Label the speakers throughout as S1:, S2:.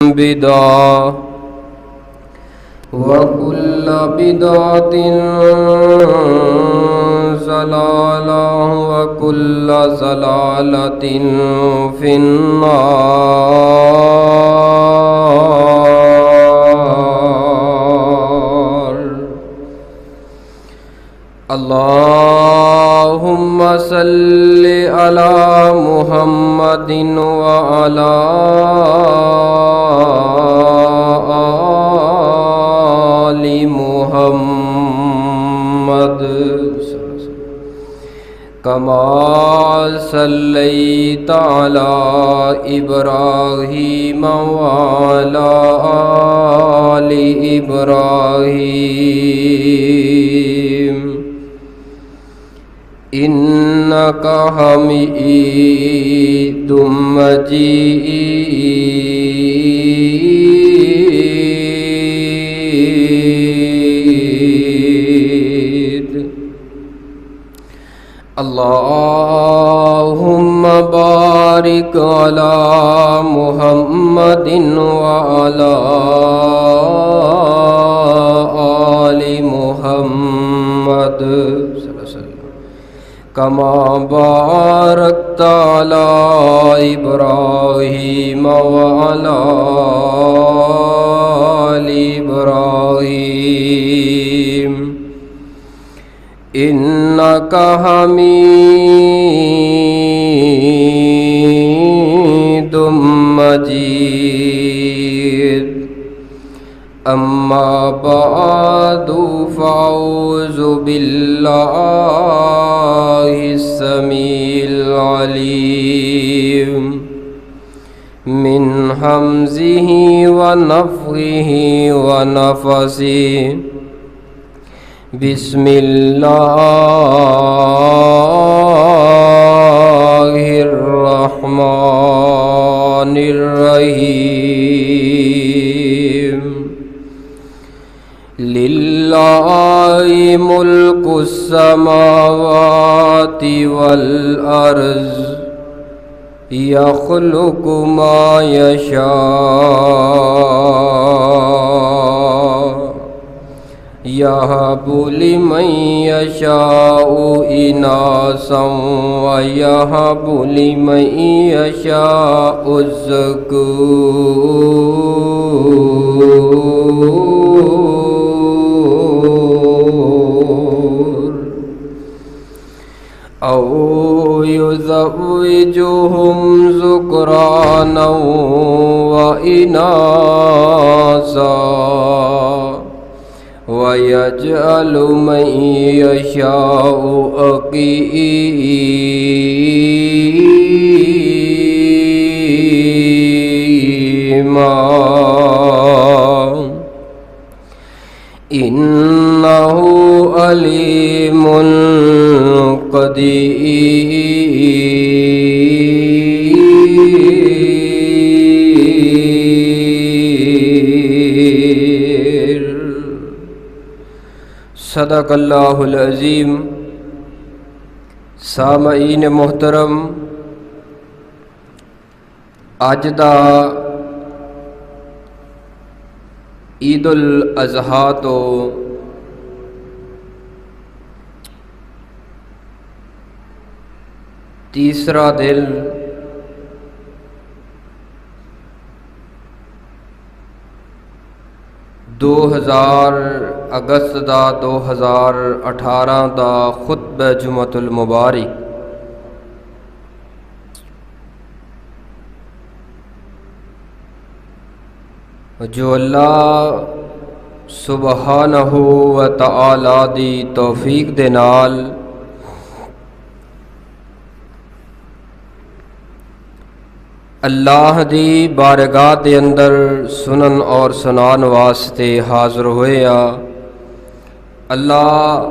S1: بدعة وكل بدعة ضلالة وكل ضلالة في النار. اللهم صل على محمد وعلى آل محمد كما صليت على إبراهيم وعلى آل إبراهيم إنك حميد مجيد. اللهم بارك على محمد وعلى آل محمد كما باركت على إبراهيم وعلى آل إبراهيم إنك حميد مجيد. أما بعد فأعوذ بالله السميع العليم من همزه ونفخه ونفثه. بسم الله الرحمن الرحيم. لله ملك السماوات والأرض يخلق ما يشاء يهب لمن يشاء إناثا ويهب لمن يشاء الذكور أو يزوجهم ذكرانا وإناثا ويجعل من يشاء عقيما إنه عليم قدير. صدق اللہ العظیم. سامعین محترم، اج دا عید الاضحیٰ تو تیسرا دن اگست دا 2018 دا خطبہ جمعۃ المبارک جو اللہ سبحانہ و تعالی دی توفیق دے نال اللہ دی بارگاہ دے اندر سنن اور سنان واسطے حاضر ہوئے آ. اللہ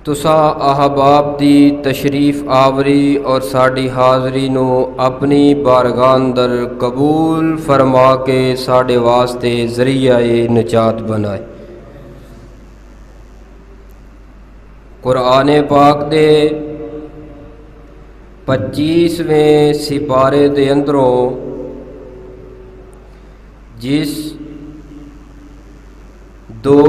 S1: تساں احباب دی تشریف آوری اور ساڈی حاضری نو اپنی بارگاہ اندر قبول فرما کے ساڈے واسطے ذریعہ نجات بنائے. قرآن پاک دے 25ویں سپارے دے اندروں جس دو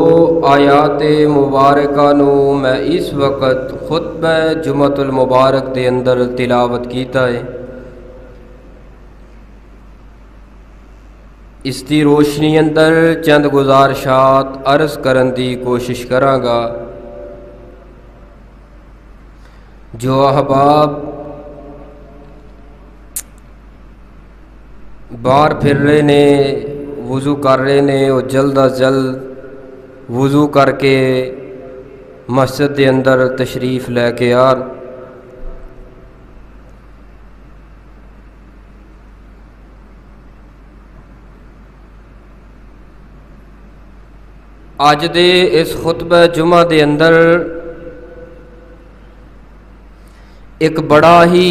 S1: آیات مبارکہ نو میں اس وقت خطبہ جمعۃ المبارک دے اندر تلاوت کیتا ہے، اس دی روشنی اندر چند گزارشات عرض کرن دی کوشش کراں گا۔ جو احباب باہر پھر رہے نے، وضو کر رہے نے، وہ جلد از جلد وضو کر کے مسجد دے اندر تشریف لے کے آن۔ اج دے اس خطبہ جمعہ دے اندر ایک بڑا ہی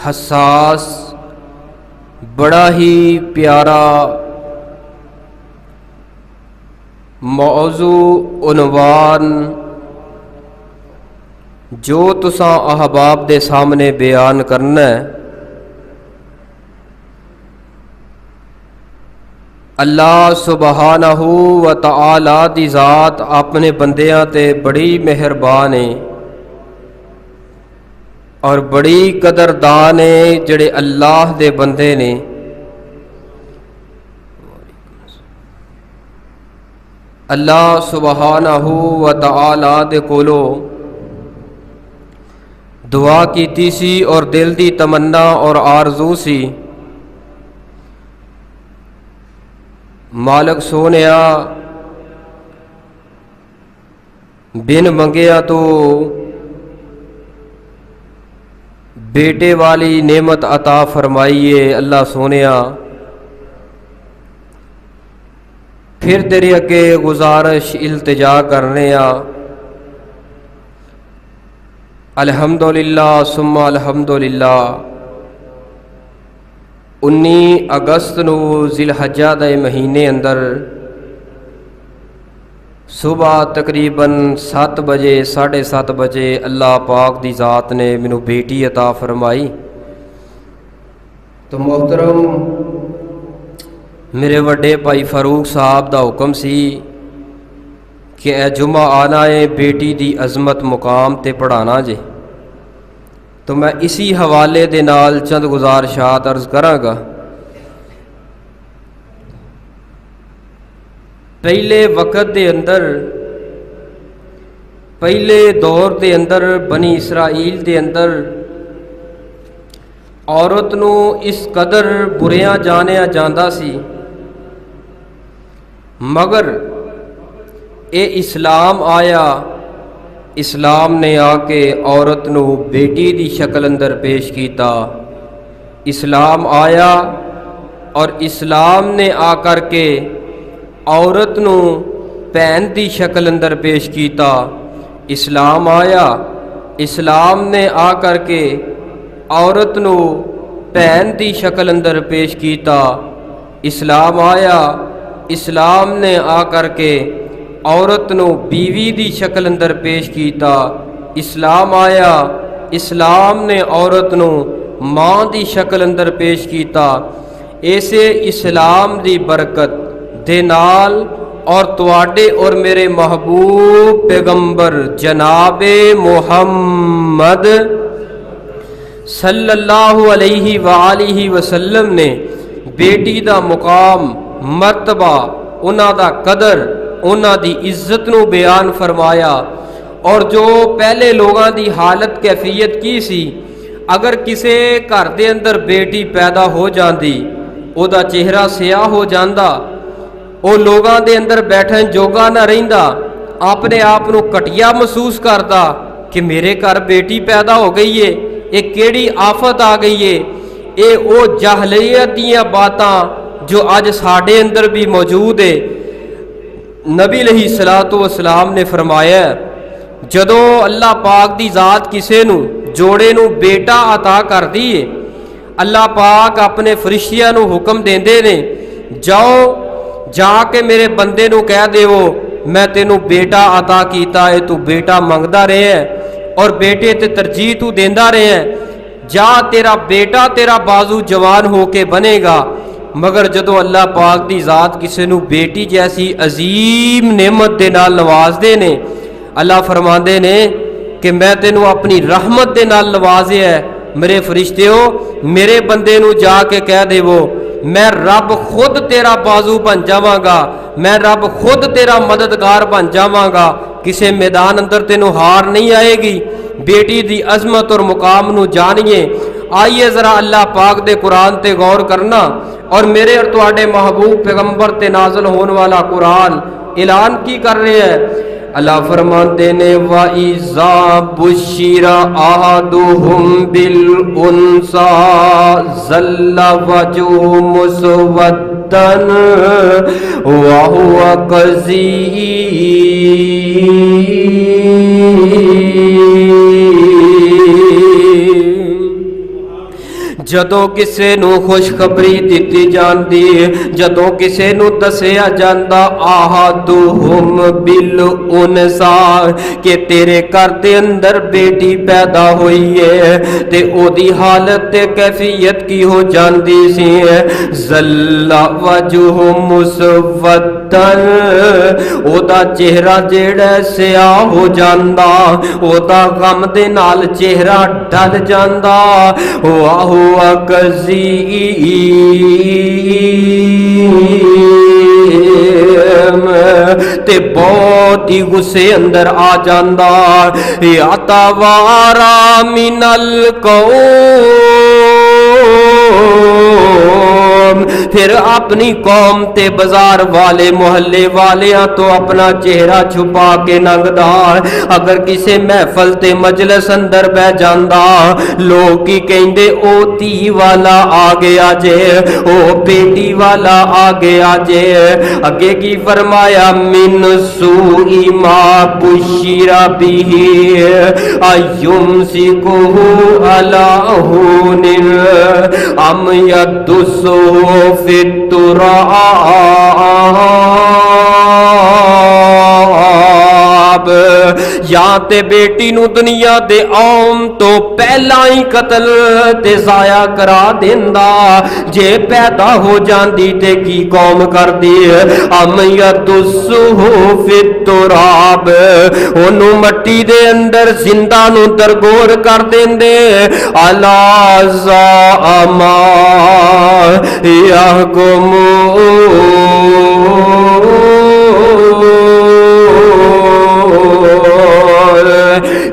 S1: حساس، بڑا ہی پیارا موضوع عنوان جو تساں احباب دے سامنے بیان کرنا ہے، اللہ سبحانہ و تعالی دی ذات اپنے بندیاں تے بڑی مہربان ہے اور بڑی قدردان ہے جڑے اللہ دے بندے نے۔ اللہ سبحانہ و تعالی دے کولو دعا کیتی سی اور دل دی تمنا اور آرزو سی، مالک سونیا بن منگیا تو بیٹے والی نعمت عطا فرمائیے۔ اللہ سونیا پھر تیرے اگے گزارش التجا کرنے آ، الحمدللہ ثم الحمدللہ 19 اگست نو ذی الحجہ دے مہینے اندر صبح تقریباً 7 بجے 7:30 بجے اللہ پاک دی ذات نے مینوں بیٹی عطا فرمائی۔ تو محترم میرے وڈے بھائی فاروق صاحب دا حکم سی کہ اے جمعہ آنا ہے بیٹی دی عظمت مقام تے پڑھانا جے، تو میں اسی حوالے دے نال چند گزارشات عرض کراں گا۔ پہلے وقت دے اندر، پہلے دور دے اندر بنی اسرائیل دے اندر عورت نو اس قدر بریاں جانیا جاندا سی، مگر اے اسلام آیا، اسلام نے آ کے عورت نو بیٹی دی شکل اندر پیش کیتا۔ اسلام آیا اور اسلام نے آ کر کے عورت نو بہن دی شکل اندر پیش کیتا۔ اسلام آیا، اسلام نے آ کر کے عورت نو بہن دی شکل اندر پیش کیتا۔ اسلام آیا، اسلام نے آ کر کے عورت نو بیوی دی شکل اندر پیش کیتا۔ اسلام آیا، اسلام نے عورت نو ماں دی شکل اندر پیش کیتا۔ ایسے اسلام دی برکت دے نال اور تواڈے اور میرے محبوب پیغمبر جناب محمد صلی اللہ علیہ وآلہ وسلم نے بیٹی دا مقام، مرتبہ، انہاں دا قدر، انہاں دی عزت نو بیان فرمایا۔ اور جو پہلے لوگاں دی حالت کیفیت کی سی، اگر کسے گھر دے اندر بیٹی پیدا ہو جاندی، او دا چہرہ سیاہ ہو جاندا، او لوگاں دے اندر بیٹھن جوگا نہ رہندا، اپنے آپ نو کٹیا محسوس کردا کہ میرے گھر بیٹی پیدا ہو گئی ہے، اے کیڑی آفت آ گئی ہے۔ اے او جاہلیت دیاں باتاں جو اج ساڈے اندر بھی موجود ہے۔ نبی علیہ الصلوۃ والسلام نے فرمایا جدوں اللہ پاک دی ذات کسے نو جوڑے نو بیٹا عطا کر دی ہے، اللہ پاک اپنے فرشتیاں نو حکم دیندے نے، جاؤ جا کے میرے بندے نو کہہ دیو میں تینوں بیٹا عطا کیتا ہے، تو بیٹا منگدا رہے ہے اور بیٹے تے ترجیح تو دیندا رہے ہے، جا تیرا بیٹا تیرا بازو جوان ہو کے بنے گا۔ مگر جدو اللہ پاک دی ذات کسی نو بیٹی جیسی عظیم نعمت دے نال نواز دے نے، اللہ فرماندے نے کہ میں تینوں اپنی رحمت دے نال نوازے ہے، میرے فرشتےو میرے بندے نو جا کے کہہ دے وہ میں رب خود تیرا بازو بن جاواں گا، میں رب خود تیرا مددگار بن جاواں گا، کسے میدان اندر تینوں ہار نہیں آئے گی۔ بیٹی دی عظمت اور مقام نو جانیے۔ آئیے ذرا اللہ پاک دے قرآن تے غور کرنا، اور میرے اور تواڈے محبوب پیغمبر تے نازل ہون والا قرآن اعلان کی کر رہے ہیں۔ اللہ فرماتے نے وَإِذَا بُشِّرَ أَحَدُهُم بِالْأُنثىٰ ظَلَّ وَجْهُهُ مُسْوَدًّا وَهُوَ كَظِيمٌ۔ جدوں کسے نو خوشخبری دیتی جاندی، جدوں کسے نو دسیا جاندا احدہم بالانثیٰ کہ تیرے گھر دے اندر بیٹی پیدا ہوئی ہے، تے او دی حالت تے کیفیت کی ہو جاندی سی، ظل وجہ مسودن، او دا چہرہ جیڑا سیاہ ہو جاندا، او دا غم دے نال چہرہ ڈل جاندا، واہ کزیم، تے بہت ہی غصے اندر آ جاندا، یا توارا من القوم، پھر اپنی قوم تے بازار والے محلے والیاں تو اپنا چہرہ چھپا کے لنگدا، اگر کسے محفل تے مجلس اندر بہ جاندا، لوگ کی کہندے او تی والا آ گیا جے، او بیٹی والا آ گیا جے۔ اگے کی فرمایا من سوء ما بشر بہ ایمسکہ علی ہون ام یدسہ فی التراب، یا تے بیٹی نو دنیا دے آن تو پہلا ہی قتل تے ضائع کرا دیندا، جے پیدا ہو جاندی تے کی قوم کر دی، ام یدسہ فی التراب، اونوں مٹی دے اندر زندہ نو درگور کر دیندے، الا ساء ما یحکمون۔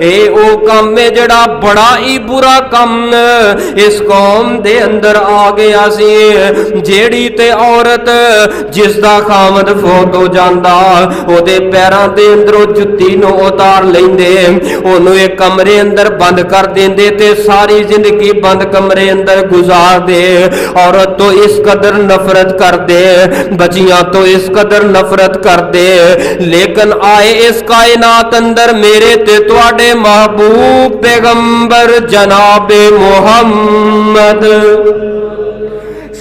S1: اے او کم میں جڑا بڑا ہی برا کم اس قوم دے اندر آ گیا سی، جیڑی تے عورت جس دا خامد فوت ہو جاندا، او دے پیراں دے اندروں جُتی نو اتار لیندے، اونوں ایک کمرے اندر بند کر دیندے تے ساری زندگی بند کمرے اندر گزار دے۔ عورت تو اس قدر نفرت کر دے، بچیاں تو اس قدر نفرت کر دے، لیکن آئے اس کائنات اندر میرے تے تواڈے محبوب پیغمبر جناب محمد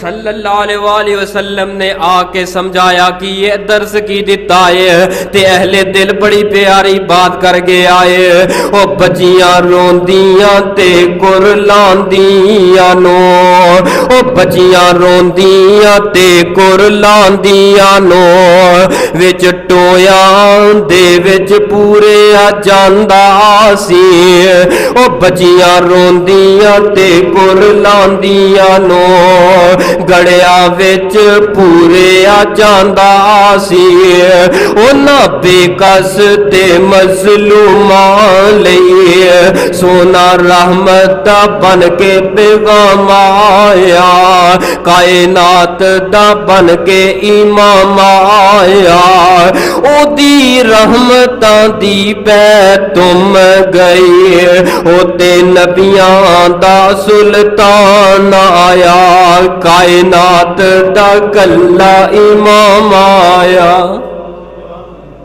S1: صلی اللہ علیہ وآلہ وسلم نے آ کے سمجھایا کہ یہ درس کی دیتا ہے، تے اہل دل بڑی پیاری بات کر کے آئے، او بچیاں روندیاں تے کرلاندیاں نو، او بچیاں روندیاں تے کرلاندیاں نو، وچ ٹویاں دے وچ پورے آ جاندا سی، او بچیاں روندیاں تے کرلاندیاں نو، گڑیا وچ پورے آ جاندا سی، اونا بے کس تے مظلوماں لئی سونا رحمت دا بن کے پیغام آیا، کائنات دا بن کے امام آیا، او دی رحمتاں دی بیت تم گئی، او تے نبیاں دا سلطان آیا، کائنات دا کلا امام آیا۔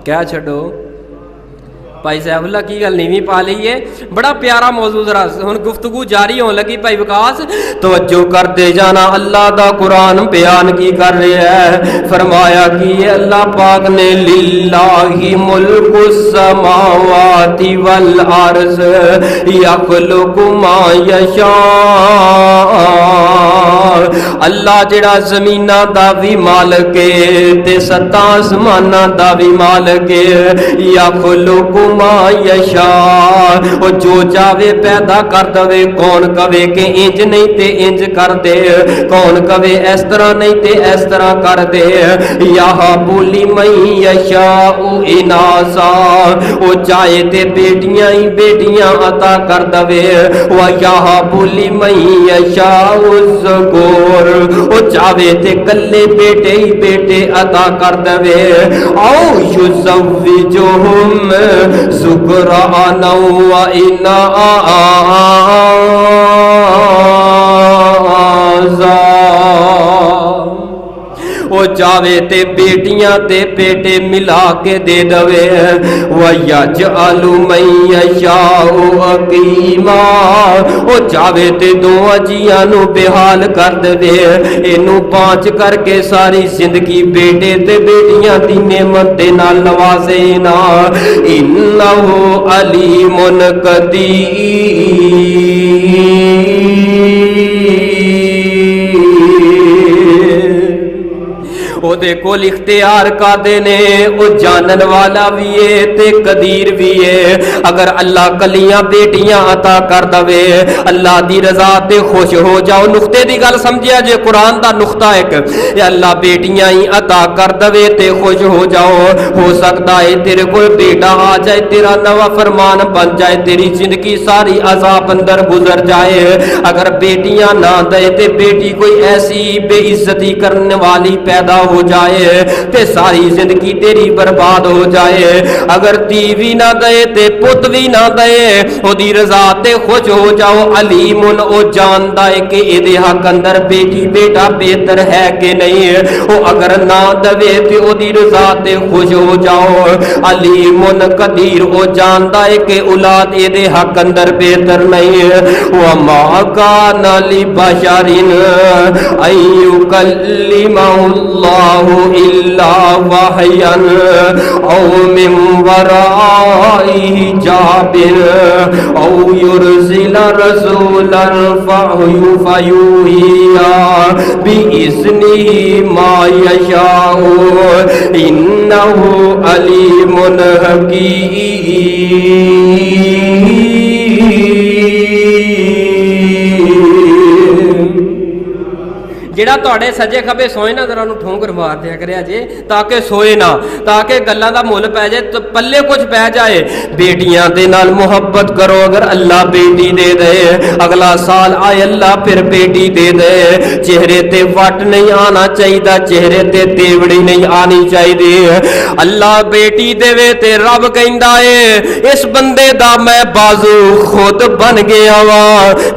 S1: کیا چھڑو भाई सैफुल्ला की गल नीवी पा ली है, बड़ा प्यारा मौजू। जरा हुण गुफ्तगू जारी होने लगी। भाई विकास तवज्जो करते जाना, अल्लाह दा कुरान बयान की कर रहा है। फरमाया कि अल्लाह पाक ने लिल्लाहि मुल्कुस समावाति वल अर्ज़ यखलुकु मा यशा। अल्लाह जिहड़ा ज़मीनां दा भी मालिक है ते सत्तां आसमानां दा भी मालिक है। यखलुकु मा यशा, ओ जो चाहे पैदा कर दवे। कौन कवे कि इंज नहीं ते इंज कर दे, कौन कवे इस तरह नहीं ते इस तरह कर दे। यहाबु लिमन यशाउ इनासा, ओ चाहे ते बेटियां ही बेटियां अता कर दवे। व यहाबु लिमन यशाउ ज़ुकूर, ओ चाहे ते कल्ले बेटे ही बेटे अता कर दवे। औ युज़व्विजुहुम ज़ुकराना व इनाज़ा, ओ चावे ते बेटियां ते बेटे मिला के दे दवे। वयजअलु मन यशाउ अकीमा, ओ चावे ते दोवां जियां नू बेहाल कर दे। इनू पांच करके सारी जिंदगी बेटे ते बेटियां दी नेमत दे नाल नवाजे ना। इन्नहु अलीमुन कदीर, ओदे कोल इख्तियार कादे ने, ओ जानन वाला भी है ते कदीर भी है। अगर अल्लाह कलियां बेटियां अता कर दवे, अल्लाह दी रजा ते खुश हो जाओ। नुक्ते दी गल समझिया जे, कुरान दा नुक्ता एक, अल्लाह बेटियां ही अता कर दवे ते खुश हो जाओ। हो सकता है तेरे कोल बेटा आ जाए, तेरा नवा फरमान बन जाए, तेरी जिंदगी सारी अजाब अंदर गुजर जाए। अगर बेटियां ना दे ते बेटी कोई ऐसी बेइज्जती करने वाली पैदा हो जाए ते सारी जिंदगी तेरी बर्बाद हो जाए। अगर धी भी ना दे ते पुत भी ना दे, ओदी रजा ते खुश हो जाओ। अलीमुन, ओ जानदा है कि इहदे हक अंदर बेटी बेटा बेहतर है कि नहीं। ओ अगर ना दवे ते ओदी रजा ते खुश हो जाओ। अलीमुन कदीर, ओ जानदा है कि औलाद इहदे हक अंदर बेहतर नहीं। व मा काना लि बशरिन अय्युकल्लिमहुल्लाह इल्ला वहयन औ मिन वराई हिजाबिन औ युरसिल रसूलन फयुहिया बिइज़्निही मा यशाउ इन्नहु अलीमुन हकीम। ਜਿਹੜਾ ਤੁਹਾਡੇ ਸੱਜੇ ਖੱਬੇ ਸੋਏ ਨਾ, ਜ਼ਰਾ ਨੂੰ ਠੋਂਕਰ ਮਾਰ ਦਿਆ ਕਰਿਆ ਜੇ, ਤਾਂ ਕਿ ਸੋਏ ਨਾ, ਤਾਂ ਕਿ ਗੱਲਾਂ ਦਾ ਮੁੱਲ ਪੈ ਜਾਏ, ਤੇ ਪੱਲੇ ਕੁਝ ਪੈ ਜਾਏ। बेटियां दे नाल मोहब्बत करो। अगर अल्लाह बेटी दे दे, अगला साल आए अल्लाह फिर बेटी दे दे। चेहरे ते वट नहीं आना चाहिए, चेहरे ते तेवड़ी नहीं आनी चाहिए। अल्लाह बेटी देवे ते रब कहंदा है इस बंदे दा मैं बाजू खुद बन गया वा।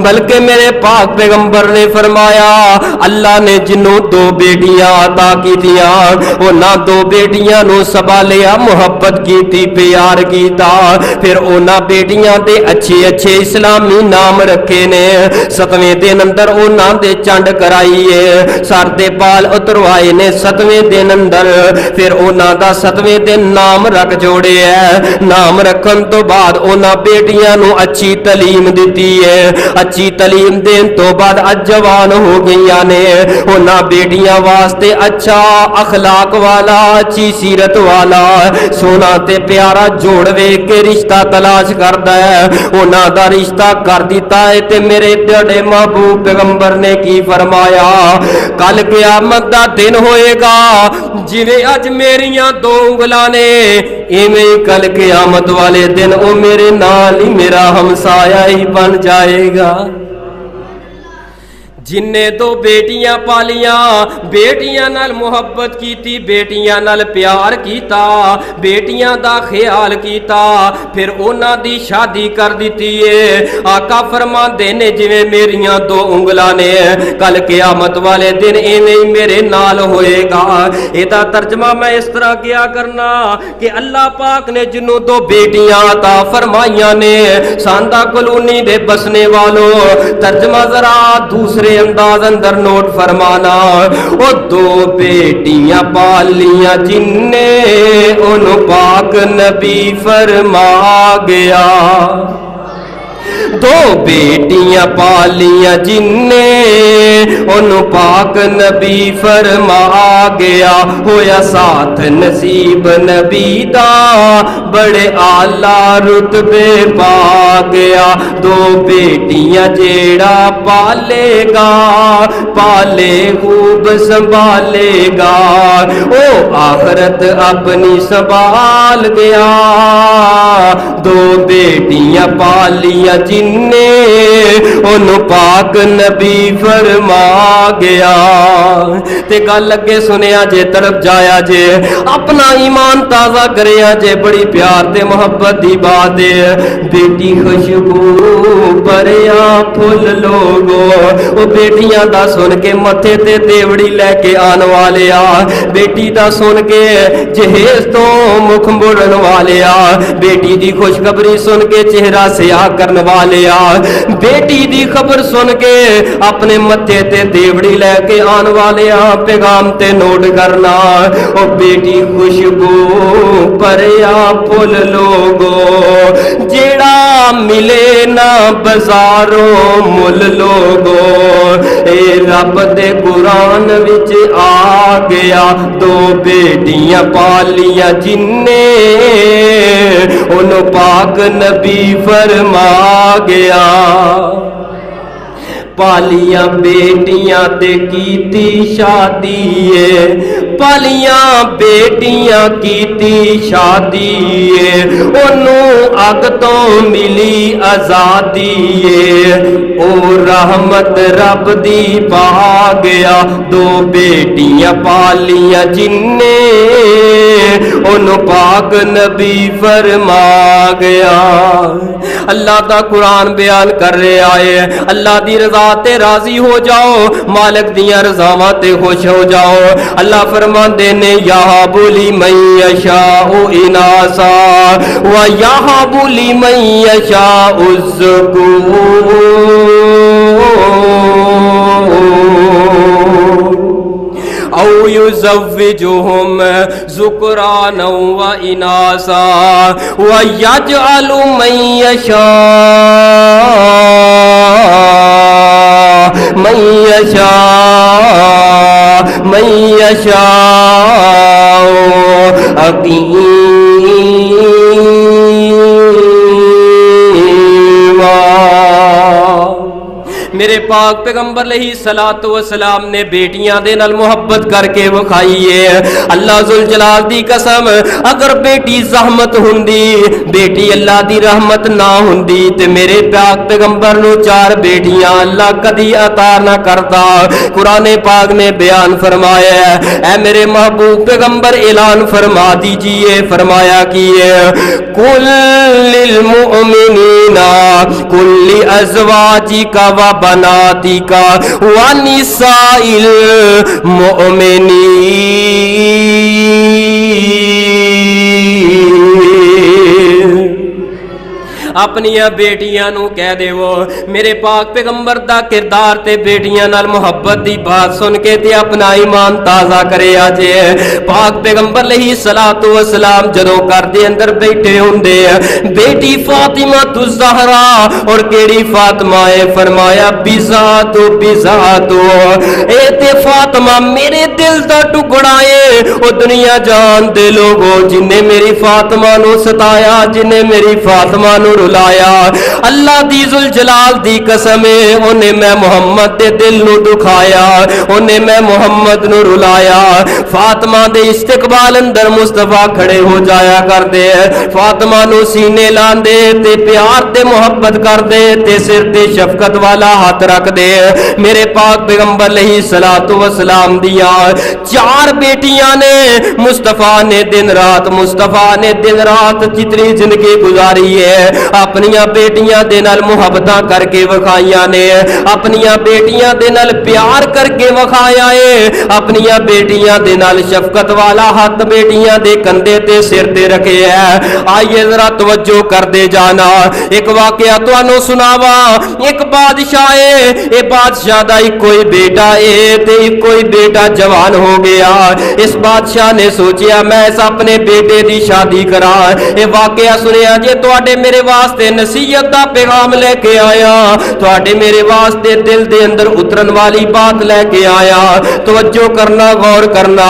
S1: बल्कि मेरे पाक पैगंबर ने फरमाया अल्लाह ने जिन्हों दो बेटियां अता कीतियां, उन्हां दो बेटियां नूं संभालिया, मुहब्बत कीती, प्यार कीता। फिर उन्हां बेटियां दे अच्छे अच्छे इस्लामी नाम रखे ने। 7वें दिन अंदर उन्हां दे चंड कराई है, सर दे बाल उतरवाए ने 7वें दिन अंदर। फिर उन्हां दा 7वें दिन नाम रख जोड़े है। नाम रखन तो बाद उन्हां बेटियां नूं अच्छी तलीम दिती है। अच्छी तलीम देन तो बाद अज जवान हो गईयां ने। उन्हां बेटियां वास्ते अच्छा अखलाक वाला, अच्छी सीरत वाला, सोना ते प्यारा जोड़ वेख के रिश्ता तलाश करता है। उन्हां दा रिश्ता कर दिता है। ते मेरे तेरे महबूब पैगंबर ने की फरमाया, कल क़यामत दा दिन होएगा जिवें अज मेरियां दो उंगलां ने, इवें ही कल क़यामत वाले दिन ओ मेरे नाल ही मेरा हमसाया ही बन जाएगा। जिन्ने दो बेटियां पालियां, बेटियां नाल मुहब्बत कीती, बेटियां नाल प्यार कीता, बेटियां दा ख्याल कीता, फिर उन्हां दी शादी कर दिती है। आका फरमांदे ने जिवें मेरियां दो उंगलां ने, कल क़यामत वाले दिन इवें ही मेरे नाल होएगा। इहदा तर्जमा मैं इस तरह किया करना कि अल्लाह पाक ने जिन्हों दो बेटियां अता फरमाइयां ने, सांदा कॉलोनी दे बसने वालों, तर्जमा जरा दूसरे अंदाज अंदर नोट फरमाना। ओ दो बेटियां पालियां जिन्ने, उन पाक नबी फरमा गया। दो बेटियां पालियां जिन्ने, उन पाक नबी फरमा गया। होया साथ नसीब नबी दा, बड़े आला रुतबे पा गया। दो बेटियां जेड़ा पालेगा, पाले खूब संभालेगा, ओ आखरत अपनी संभाल गया। दो बेटियां पालियां जिन्ने, उन पाक नबी फरमा गया। ते गल अगे सुनिया जे, तरफ जाया जे, अपना ईमान ताजा करिया जे। बड़ी प्यार ते मोहब्बत दी बात है। बेटी खुशबू भरिया फुल लोगो, वो बेटियां दा सुन के मथे ते देवड़ी लेके आने वाले आ, बेटी दा सुन के जहेज तो मुख मोड़न वाले आ, बेटी दी खुशखबरी सुन के चेहरा सियाह करने वाले आ, बेटी दी खबर सुन के अपने मथे ते देवड़ी लेके आने वाले आ। पैगाम ते नोट करना, ओ बेटी खुशबू भरिया फुल लोगो, जेड़ा मिले ना बाजारों मुल लोगो, ए रब दे कुरान विच आ गया। दो बेटियां पालियां जिन्ने, उन पाक नबी फरमा गया। पालियां बेटियां ते कीती शादी है, पालियां बेटियां कीती शादी है, ओनू अग तो मिली आजादी है, ओ रहमत रब दी पा गया। दो बेटियां पालियां जिन्ने, ओनू पाक नबी फरमा गया। अल्लाह दा कुरान बयान कर रहा है, अल्लाह दी रजा ते राजी हो जाओ, मालिक दियां रजावां ते खुश हो जाओ। अल्लाह फरमांदे ने, यहा बुली मैं यशाउ इनासा व यहा बुली मैं यशाउ औ युज़व्विजुहुम ज़ुक्राना व इनासा व यजअलु मन यशा मेरे पाक पैगंबर अलैहिस्सलातु वस्सलाम ने बेटियां दे नाल मुहब्बत करके विखाई है। अल्लाह जुल जलाल दी कसम, अगर बेटी ज़हमत हुंदी, बेटी अल्लाह दी रहमत ना हुंदी, ते मेरे पाक पैगंबर नू चार बेटियां अल्लाह कदी अता ना करता। कुरान पाक ने बयान फरमाया है, ऐ मेरे महबूब पैगंबर ऐलान फरमा दीजिए, फरमाया कि कुल लिल मुमिनीना कुल्ली अज़वाजिका व बनातिका व निसाइल मुमिनीन, अपनिया बेटियां नू कह देवो, मेरे पाक पैगंबर दा किरदार ते बेटियां नाल मुहब्बत दी बात सुन के ते अपना ईमान ताजा करे आजे। पाक पैगंबर अलैहिस्सलातु वस्सलाम जदों घर दे अंदर बैठे हुंदे, बेटी फातिमा तु ज़हरा, और केड़ी फातिमा है, फरमाया बिज़ातु बिज़ातु, ए ते फातिमा मेरे दिल दा टुकड़ा है। ओ दुनिया जान दे लोगो, जिन्ने मेरी फातिमा नू सताया, जिन्ने मेरी फातिमा नू रुलाया। अल्लाह दी जुल जलाल दी कसम है, उन्हें मैं मुहम्मद दे दिल नू दुखाया, उन्हें मैं मुहम्मद नू रुलाया। फातिमा दे इस्तिकबाल अंदर मुस्तफा खड़े हो जाया करदे, फातिमा नू सीने लांदे ते प्यार ते मोहब्बत करदे ते सिर ते शफकत वाला हाथ रख दे। मेरे पाक पैगंबर अलैहिस्सलातु वस्सलाम दिया 4 बेटियां ने, मुस्तफा ने दिन रात जितनी जिंदगी गुजारी है अपनिया बेटियां दे नाल मुहब्बतां करके विखाइयां ने, अपनिया बेटियां दे नाल प्यार करके विखाया है, अपनिया बेटियां दे नाल शफकत वाला हाथ बेटियां दे कंधे ते सिर ते रखे है। आइए जरा तवज्जो कर दे जाना, एक वाकया तुहानू सुनावा। एक बादशाह है, ये बादशाह दा कोई बेटा है ते कोई बेटा जवान हो गया। इस बादशाह ने सोचा मैं इस अपने बेटे दी शादी करा। ये वाकया सुनिया जे तुहाडे मेरे वास्ते नसीहत दा पैगाम लेके आया, तुहाडे मेरे वास्ते दिल दे अंदर उतरन वाली बात लेके आया। तवज्जो करना, गौर करना।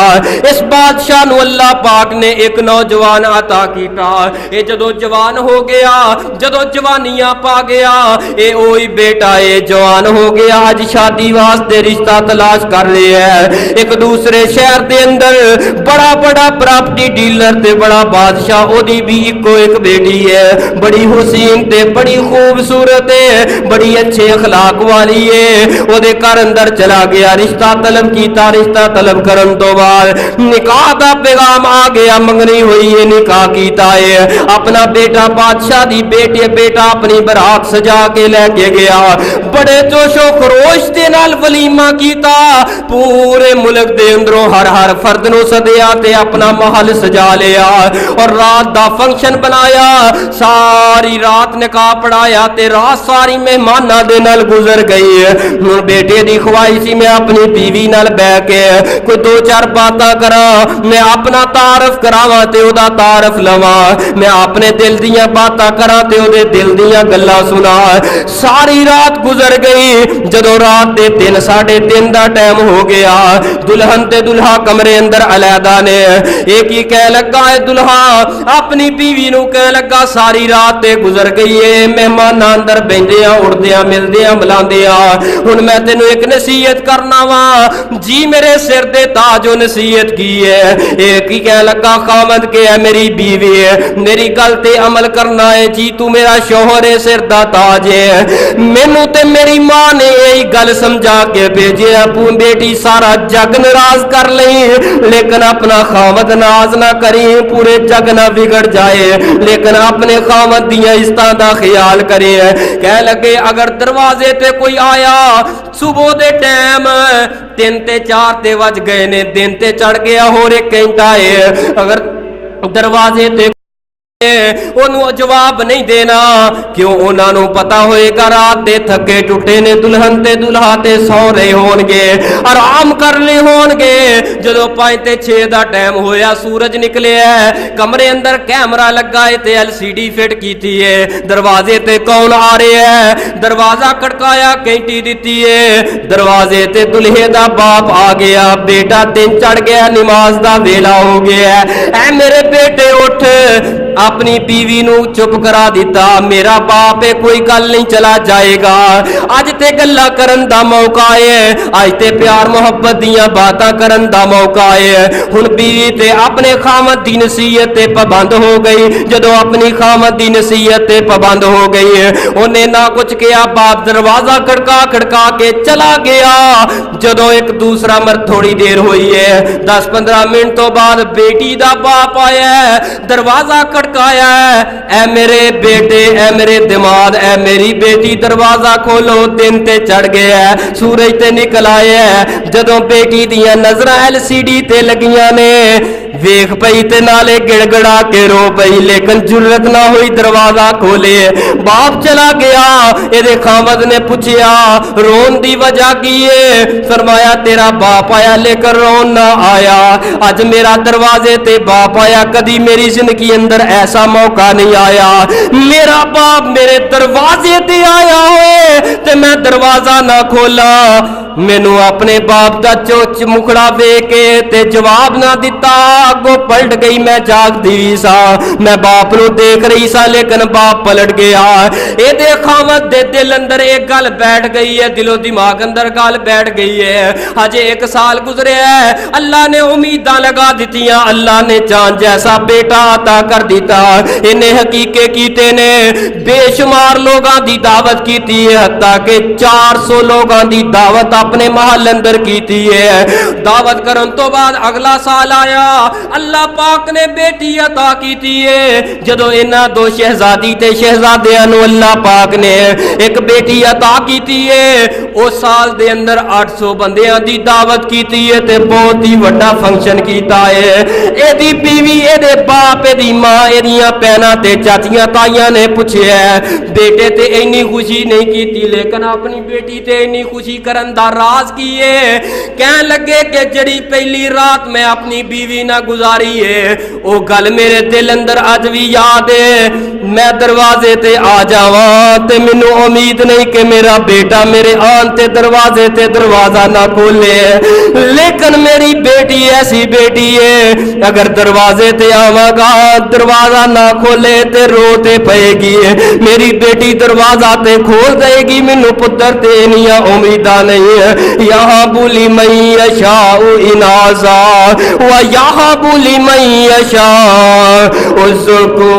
S1: इस बादशाह नू अल्लाह पाक ने एक नौजवान अता कीता। ये जदों जवान हो गया, जदों जवानियां पा गया, ये ओही बेटा ये जवान हो गया, आज शादी वास्ते रिश्ता तलाश कर रहे हैं। एक दूसरे शहर दे अंदर बड़ा बड़ा प्रॉपर्टी डीलर ते बड़ा बादशाह, ओदी भी इको एक बेटी है, बड़ी हुसीन ते बड़ी खूबसूरत है, बड़ी अच्छे अखलाक वाली है। ओदे घर अंदर चला गया, रिश्ता तलब कीता। रिश्ता तलब करन तो बाद निकाह दा पैगाम आ गया, मंगनी हुई है, निकाह कीता है। अपना बेटा बादशाह दी बेटा अपनी बरात सजा के लेके गया, बड़े जोशो खरोश दे नाल वलीमा कीता। पूरे मुल्क दे अंदरों हर फर्द नू सदिया ते अपना महल सजा लिया और रात दा फंक्शन बनाया। सारी रात निकाह पढ़ाया ते रात सारी मेहमानां दे नाल गुजर गई। हुण बेटे दी ख्वाहिश सी मैं अपनी बीवी नाल बैठ के कोई 2-4 बातां करा, मैं अपना तारफ करावां ते ओदा तारफ लवां, मैं अपने दिल दियां बातां करा ते ओदे दिल दियां गल्लां सुना। सारी रात गुजर गई। जदों रात दे 3-3:30 दा टाइम हो गया, दुल्हन ते दुल्हा कमरे अंदर अलैदा ने। एक ही कह लगा है दुल्हा अपनी बीवी नू कह लगा सारी रात ते गुजर गई है, मेहमान अंदर बहिंदियां उड़दियां मिलदियां बुलांदियां, हुण मैं तेनू एक नसीहत करना वा जी, मेरे सिर दे ताजो नसीहत की है। एक ही कह लगा खामद के है मेरी बीवी है, मेरी गल ते अमल करना है जी, तू मेरा शोहर है, सिर दा ताज है। मैनू ते मेरी मां ने यही गल समझा के भेजे, अपू बेटी सारा जग नाराज कर लई लेकिन अपना खामद नाज ना करी, पूरे जग ना बिगड़ जाए लेकिन अपने खामद दियां इज्जतां दा ख्याल करे। कह लगे अगर दरवाजे ते कोई आया सुबह दे टाइम 3 ते 4 ते वज गए ने, दिन ते चढ़ गया होर 1 घंटा है, अगर दरवाजे ते ओनू जवाब नहीं देना, क्यों उन्होंने पता होएगा रात दे थके टुटे ने दुल्हन ते दुल्हा ते सौ रहे होणगे, आराम कर रहे होणगे। जदों 5 ते 6 दा टाइम होया, सूरज निकले है, कमरे अंदर कैमरा लगा है ते LCD फिट कीती है। दरवाजे ते कौन आ रहे है, दरवाजा खड़काया, घंटी दिती है, दरवाजे ते दुल्हे दा बाप आ गया। बेटा दिन चढ़ गया, नमाज दा वेला हो गया, ऐ मेरे बेटे उठ, अपनी बीवी नू चुप करा दिता, मेरा बाप है कोई गल नहीं चला जाएगा, अज ते गल्ला करन दा मौका है, अज ते प्यार मोहब्बत दियां बातां करन दा मौका है। हुण बीवी ते अपने खामद दी नसीहत ते पाबंद हो गई। जदों अपनी खामद दी नसीहत ते पाबंद हो गई है, उन्हें ना कुछ किया, बाप दरवाजा खड़का के चला गया। जदों एक दूसरा मर्द थोड़ी देर हुई है, 10-15 मिनट तो बाद बेटी दा बाप आया, दरवाजा खड़काया, ऐ मेरे बेटे, ऐ मेरे दिमाग, ऐ मेरी बेटी, दरवाजा खोलो, दिन ते चढ़ गया, सूरज ते निकल आया। जदों बेटी दियां नजरां LCD ते लगियां ने, वेख पई ते नाले गिड़गड़ा के रो पई, लेकिन जुर्रत ना हुई दरवाजा खोले। बाप चला गया, एदे खामद ने पूछया रोन दी वजह की है, फरमाया तेरा बाप आया लेकर रोन ना आया, अज मेरा दरवाजे ते बाप आया, कदी मेरी जिंदगी अंदर ऐसा मौका नहीं आया, मेरा बाप मेरे दरवाजे ते आया होए ते मैं दरवाजा ना खोला, मैनू अपने बाप दा चोच मुखड़ा वेख के ते जवाब ना दिता, अगों पलट गई। मैं जागदी सा, मैं बाप नू देख रही सा, लेकिन बाप पलट गया। ये खावत दे दिल अंदर एक गल बैठ गई है, दिलो दिमाग अंदर गल बैठ गई है। अजे 1 साल गुजरे है, अल्लाह ने उम्मीदां लगा दितियां, अल्लाह ने चांद जैसा बेटा अता कर दिता। इन्हें हकीके कीते ने, बेशुमार लोगां दी दावत कीती है, हत्ता के 400 लोगां दी दावत अपने महल अंदर कीती है। दावत करन तो बाद अगला साल आया, अल्लाह पाक ने बेटी अता कीती है। जदों इन्हां 2 शहजादी ते शहजादियां नूं अल्लाह पाक ने एक बेटी अता कीती है, उस साल दे अंदर 800 बंदियां दी दावत कीती है ते बहुत ही वड्डा फंक्शन कीता है। एदी बीवी, एदे बाप, एदी मां, एदियां भैणां ते चाचियां ताईयां ने पुछया, बेटे ते इन्नी खुशी नहीं कीती, लेकिन अपनी बेटी ते इन्नी खुशी करन दा राज की है। कहन लगे कि जड़ी पहली रात मैं अपनी बीवी ना गुजारी है, वो गल मेरे दिल अंदर अज भी याद है। मैं दरवाजे ते आ जावा ते मैनू उम्मीद नहीं कि मेरा बेटा मेरे आन ते दरवाजे ते दरवाजा ना खोले, लेकिन मेरी बेटी ऐसी बेटी है, अगर दरवाजे ते आवागा दरवाजा ना खोले ते रोते पएगी। मेरी बेटी दरवाजा ते खोल देगी, मैनू पुत्र ते इनिया उम्मीदा नहीं है। यहाँ बोली मई अशा इनाजा व यहाँ बोली मई अशा उसको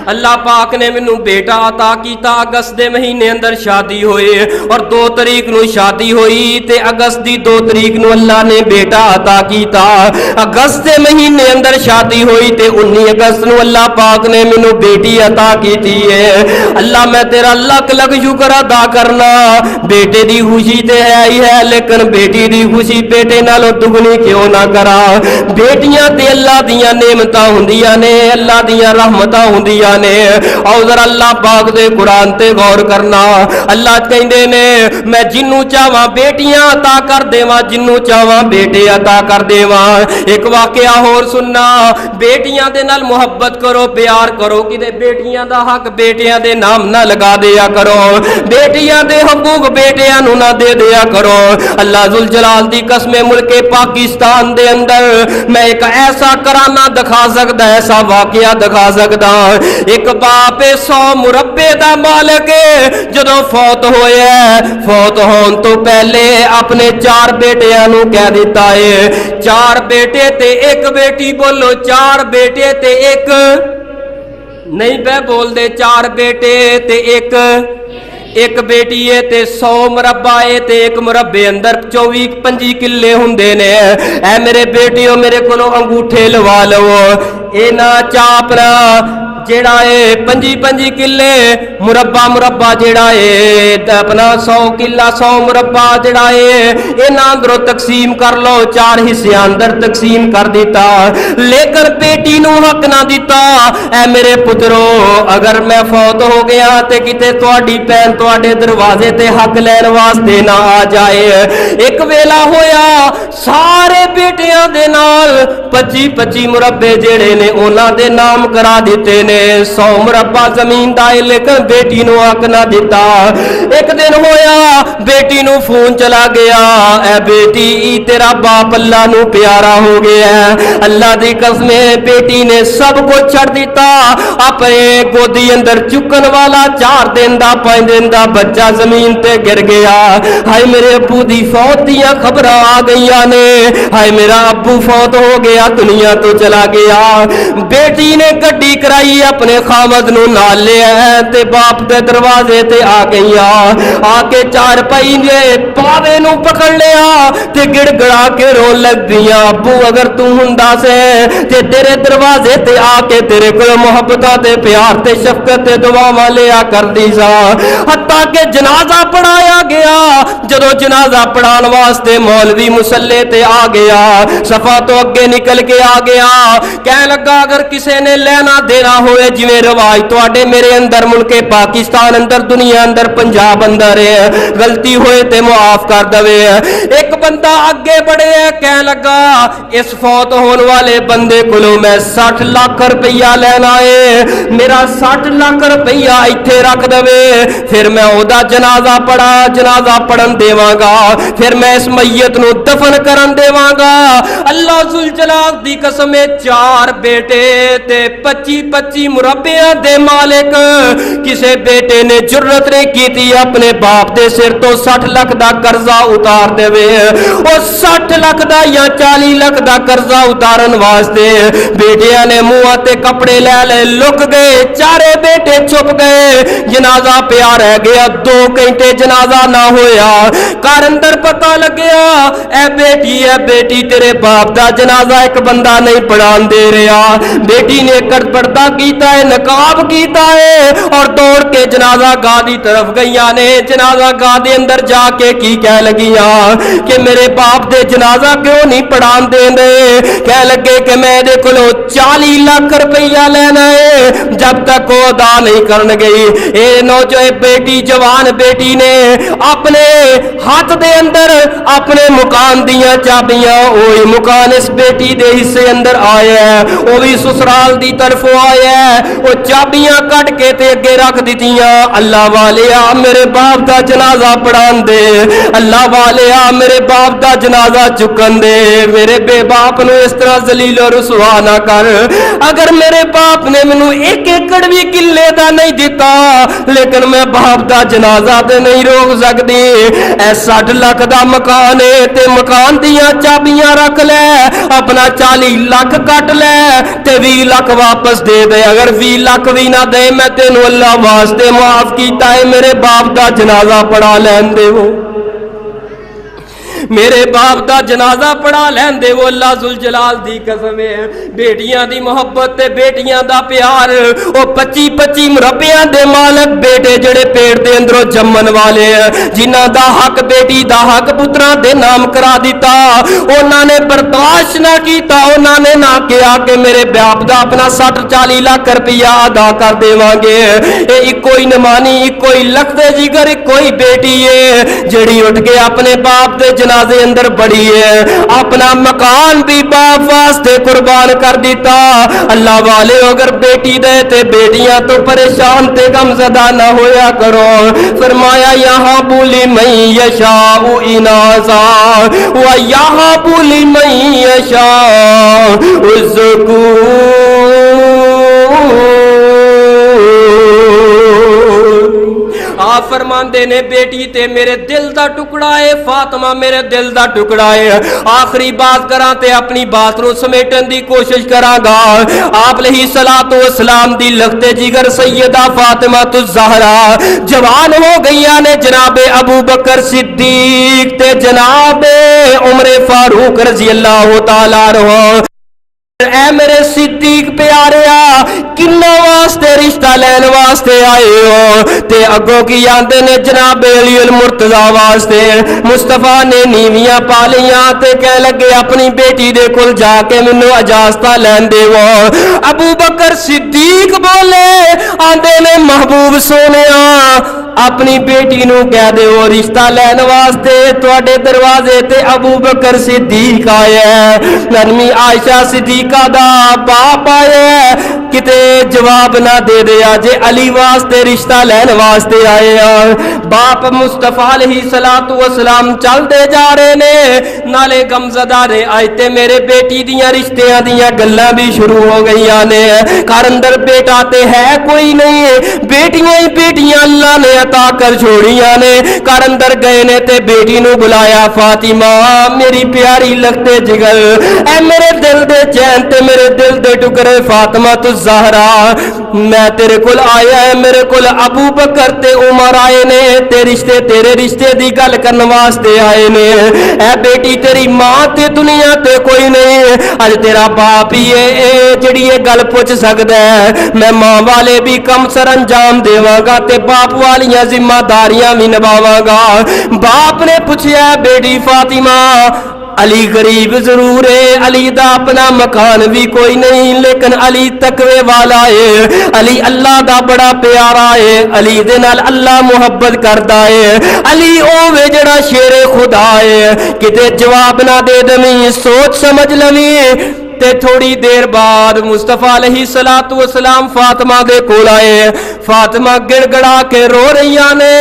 S1: अल्लाह पाक ने मैनू बेटा अता कीता। अगस्त दे महीने अंदर शादी होए और 2 तरीक नू शादी होई ते अगस्त दी 2 तरीक नू अल्लाह ने बेटा अता कीता। अगस्त दे महीने अंदर शादी होई ते 19 अगस्त नू अल्लाह पाक ने मैनू बेटी अता कीती है। अल्लाह मैं तेरा लख लख शुक्र अदा करना, बेटे दी खुशी ते है ही है, लेकिन बेटी दी खुशी बेटे नालों दुगनी क्यों ना करा। बेटियां ते अल्लाह दियां नेमतां हुंदियां ने, अल्लाह दियां रहमतां हुंदियां ने। और जरा अल्लाह पाक दे कुरान ते गौर करना, अल्लाह कहंदे ने मैं जिन्नू चाहवां बेटियां अता कर देवां, जिन्नू चाहवां बेटे अता कर देवां। एक वाकया होर सुनना, बेटियां दे नाल मुहब्बत करो, प्यार करो, किते बेटियां दा हक बेटियां दे नाम ना लगा दिया करो, बेटियां दे हकूक बेटियां नू ना दे दिया करो। अल्लाह जुल जलाल दी कसम, मुल्के पाकिस्तान दे अंदर मैं एक ऐसा कराना दिखा सकदा, ऐसा वाकया दिखा सकदा। एक बाप 100 मुरब्बे दा मालिक जदों फौत होया, फौत होने तो पहले अपने 4 बेटियां नू कह दिता है, 4 बेटे ते 1 बेटी, बोलो 4 बेटे ते 1 नहीं पे बोल दे, 4 बेटे ते 1 बेटी है ते 100 मुरब्बा है ते 1 मुरब्बे अंदर 24-25 किले हुंदे ने। ऐ मेरे बेटियों मेरे कोलों अंगूठे लवा लवो, ए ना चापना जेड़ा है 25-25 किले मुरब्बा जेड़ा है अपना 100 किला 100 मुरब्बा जेड़ा है इन्हां अंदरों तकसीम कर लो, 4 हिस्से अंदर तकसीम कर दिता, लेकिन बेटी नू हक ना दिता। ऐ मेरे पुत्रो, अगर मैं फौत हो गया ते किते तुहाडी भैन तुहाडे दरवाजे ते हक लैण वास्ते ना आ जाए। एक वेला होया सारे बेटियां दे नाल 25-25 मुरब्बे जेड़े ने उन्हां दे नाम करा दिते ने, 100 मुरब्बा जमीन दा, लेकिन बेटी नू हक ना दिता। एक दिन होया बेटी नू फोन चला गया, ऐ बेटी तेरा बाप अल्लाह नू प्यारा हो गया। अल्लाह दी कसम बेटी ने सब कुछ छड़ दिता, अपने गोदी अंदर चुकन वाला 4 दिन दा 5 दिन दा बच्चा जमीन ते गिर गया। हाय मेरे अब्बू दी फौत दियां खबरां आ गईयां ने, हाय मेरा अब्बू फौत हो गया, दुनिया तो चला गया। बेटी ने गड्डी कराई, अपने खामद नू नाल लिया ते बाप दे दरवाजे ते आ गईया, आके 4 पाई ने पावे नू पकड़ लिया ते गिड़गड़ा के रोन लग दिया। अब्बू अगर तू हुंदा से ते तेरे दरवाजे ते आके तेरे कोल मुहब्बतां ते प्यार ते शफकत ते दुआवां लिया कर दी सा। हत्ता के जनाजा पढ़ाया गया, जदों जनाजा पढ़ाने वास्ते मौलवी मुसल्ले ते आ गया, सफा तो अगे निकल के आ गया, कह लगा अगर किसी ने लेना देना हो होवे जिवें रवाज तुहाडे मेरे अंदर मुल्के पाकिस्तान अंदर दुनिया अंदर पंजाब अंदर है, गलती होए ते मुआफ कर दवे। एक बंदा अगे बढ़े कह लगा इस फौत होने वाले बंदे कोलों मैं 60 लाख रुपया लेना है, मेरा 60 लाख रुपया इत्थे रख दवे, फिर मैं ओदा जनाजा पढ़न देवांगा, फिर मैं इस मैयत नूं दफन करन देवांगा। अल्लाह जुल जलाल दी कसम 4 बेटे ते 25-25 मुरब्बियां दे मालिक, किसे बेटे ने जुर्रत नहीं की अपने बाप दे सिर तो 60 लाख दा कर्जा उतार देवे। और 60 लाख दा या 40 लाख दा कर्जा उतारन वास्ते बेटियां ने मुंह ते कपड़े ले ले लुक गए, चारे बेटे छुप गए, जनाजा पिया रह गया। 2 घंटे जनाजा ना होया, घर अंदर पता लग्या ए बेटी तेरे बाप दा जनाजा एक बंदा नहीं पढ़ान दे रहा। बेटी ने कर पर्दा कीता है, नकाब कीता है और दौड़ के जनाजा गाह दी तरफ गईया ने। जनाजा गाह दे अंदर जाके की कह लगिया कि मेरे बाप दे जनाजा क्यों नहीं पढ़ान दे रहे। कह लगे कि मैं दे कोलों 40 लाख रुपया लेना है, जब तक वो अदा नहीं करन गई। ए नौजवान बेटी जवान बेटी ने अपने हाथ दे अंदर अपने मुकान दियां चाबियां, ओही मुकान इस बेटी दे हिस्से अंदर आया है, वो भी ससुराल दी तरफ आया है। वो चाबियां कट के ते अगे रख दितियां। अल्लाह वालिया मेरे बाप दा जनाजा पढ़ान दे, अल्लाह वालिया मेरे बाप दा जनाजा चुकन दे, मेरे बे बाप नूं इस तरह जलील और रुसवा ना कर। अगर मेरे बाप ने मैनू 1 एकड़ भी किले दा नहीं दिता, लेकिन मैं बाप दा जनाजा ते नहीं रोक सकदी। 60 लाख दा मकान है ते मकान दियां चाबियां रख ले, अपना 40 लाख कट ले ते 20 लाख वापस दे दे। अगर 20 लाख भी ना दे मैं तेनू अल्लाह वास्ते माफ कीता है, मेरे बाप दा जनाजा पढ़ा लैन दे वो, मेरे बाप दा जनाजा पढ़ा लैन दे वो। अल्लाह जुल जलाल दी कसम है, बेटियां दी मोहब्बत ते बेटियां दा प्यार, ओ 25-25 मुरब्बियां दे मालक बेटे जेड़े पेट दे अंदरों जम्मन वाले जिन्हां दा हक बेटी दा हक पुत्रां दे नाम करा दिता, उन्होंने बर्दाश्त ना कीता। उन्होंने ना कहा कि मेरे बाप दा अपना 60-40 लाख रुपया अदा कर देवांगे। ये इको ही नमानी इको ही लखते जिगर इको ही बेटी है जेड़ी उठ के अपने बाप दे जनाजे अंदर बड़ी है, अपना मकान भी बाप वास्ते कुर्बान कर दिता। अल्लाह वाले अगर बेटी दे ते बेटियां तो परेशान ते गमज़दा ना होया करो। फरमाया यहाँ बोली मैं यशाउ इनासा व यहाँ बोली मैं यशा उसको आप फरमांदे ने बेटी ते मेरे दिल दा टुकड़ा है, फातिमा मेरे दिल दा टुकड़ा है। आखिरी बात करा ते अपनी बात नूं समेटन दी कोशिश करांगा। आप लही सलातो सलाम दी लखते जिगर सैयदा फातिमा तुज ज़हरा जवान हो गईया ने जनाबे अबू बकर सिद्दीक ते जनाबे उमर फारूक रजी अल्लाह तआला अन्हु। ऐ मेरे सिद्दीक प्यारिया किन्ना वास्ते रिश्ता लैन वास्ते आए हो ते अगों की आंदे ने जनाबे अली अल मुर्तजा वास्ते। मुस्तफा ने नीवियां पालियां ते कह लगे अपनी बेटी दे कोल जाके मैनू इजाजत लैन देवो। अबू बकर सिद्दीक बोले आंदे ने महबूब सोनिया अपनी बेटी नू कह दे रिश्ता लैन वास्ते तुहाडे दरवाजे ते अबू बकर सिद्दीक आया है, नरमी आयशा सिद्दीका दा बाप आया, किते जवाब ना दे दे जे अली वास्ते रिश्ता लैन वास्ते आए हैं। बाप मुस्तफा अलैहि सलातु वसलाम चलते जा रहे ने, नाले गमज़दा ने अज ते मेरे बेटी दियां रिश्तियां दियां गल्लां भी शुरू हो गई ने। घर अंदर बेटा ते है कोई नहीं, बेटियां ही बेटियां अल्लाह ने अता कर छोड़ियां ने। घर अंदर गए ने ते बेटी नू बुलाया, फातिमा मेरी प्यारी लगते जिगर ऐ मेरे दिल दे चैन ते मेरे दिल दे टुकड़े फातिमा तू ज़हरा मैं तेरे कोल आया है, मेरे कोल अबू बकर ते उमर आए ने तेरे रिश्ते दी गल करने वास्ते आए ने। ऐ बेटी तेरी मां ते दुनिया ते कोई नहीं, अज तेरा बाप ही है जिहड़ी ये गल पुछ सकदा है। मैं मां वाले भी कम सर अंजाम देवांगा ते बाप वालियां जिम्मेदारियां भी निभावांगा। बाप ने पूछया बेटी फातिमा علی غریب ضرور ہے، علی دا اپنا مکان بھی کوئی نہیں، لیکن علی تقوی والا ہے، علی اللہ دا بڑا پیارا ہے، علی دے نال اللہ محبت کرتا ہے، علی اوے جڑا شیر خدا ہے، کتے جواب نہ دے دمی سوچ سمجھ لویں تے تھوڑی دیر بعد مصطفیٰ علیہ السلام فاطمہ دے کول آئے، فاطمہ گڑ گڑا کے رو رہیاں نے،